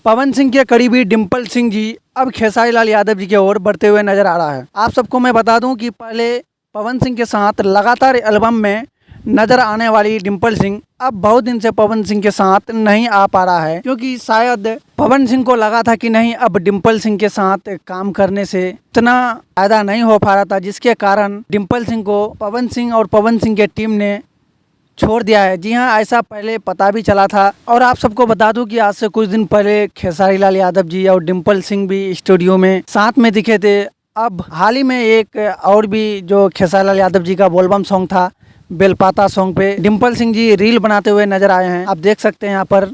पवन सिंह के करीबी डिम्पल सिंह जी अब खेसारी लाल यादव जी की ओर बढ़ते हुए नजर आ रहा है। आप सबको मैं बता दूं कि पहले पवन सिंह के साथ लगातार एल्बम में नजर आने वाली डिम्पल सिंह अब बहुत दिन से पवन सिंह के साथ नहीं आ पा रहा है, क्योंकि शायद पवन सिंह को लगा था कि नहीं, अब डिम्पल सिंह के साथ काम करने से इतना फायदा नहीं हो पा रहा था, जिसके कारण डिम्पल सिंह को पवन सिंह और पवन सिंह के टीम ने छोड़ दिया है। जी हाँ, ऐसा पहले पता भी चला था। और आप सबको बता दूं कि आज से कुछ दिन पहले खेसारी लाल यादव जी और डिम्पल सिंह भी स्टूडियो में साथ में दिखे थे। अब हाल ही में एक और भी जो खेसारी लाल यादव जी का बोलबम सॉन्ग था, बेलपाता सॉन्ग पे डिम्पल सिंह जी रील बनाते हुए नजर आए हैं। आप देख सकते हैं यहाँ पर।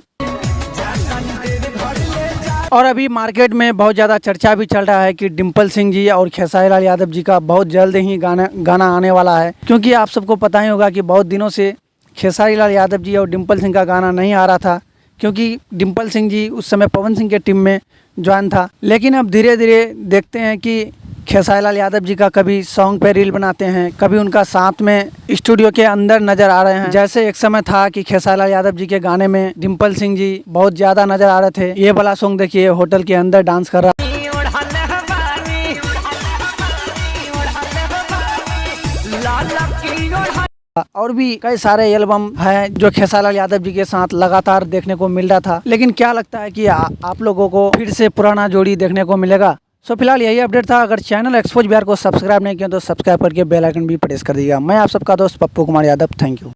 और अभी मार्केट में बहुत ज़्यादा चर्चा भी चल रहा है कि डिम्पल सिंह जी और खेसारी लाल यादव जी का बहुत जल्द ही गाना आने वाला है, क्योंकि आप सबको पता ही होगा कि बहुत दिनों से खेसारी लाल यादव जी और डिम्पल सिंह का गाना नहीं आ रहा था, क्योंकि डिम्पल सिंह जी उस समय पवन सिंह के टीम में ज्वाइन था। लेकिन अब धीरे धीरे देखते हैं कि खेसारी लाल यादव जी का कभी सॉन्ग पे रील बनाते हैं, कभी उनका साथ में स्टूडियो के अंदर नजर आ रहे हैं। जैसे एक समय था कि खेसारी लाल यादव जी के गाने में डिम्पल सिंह जी बहुत ज़्यादा नजर आ रहे थे। ये वाला सॉन्ग देखिए, होटल के अंदर डांस कर रहा। और भी कई सारे एल्बम हैं जो खेसारी लाल यादव जी के साथ लगातार देखने को मिल रहा था। लेकिन क्या लगता है कि आप लोगों को फिर से पुराना जोड़ी देखने को मिलेगा? सो फिलहाल यही अपडेट था। अगर चैनल एक्सपोज बिहार को सब्सक्राइब नहीं किया तो सब्सक्राइब करके बेल आइकन भी प्रेस कर दीजिएगा। मैं आप सबका दोस्त पप्पू कुमार यादव। Thank you.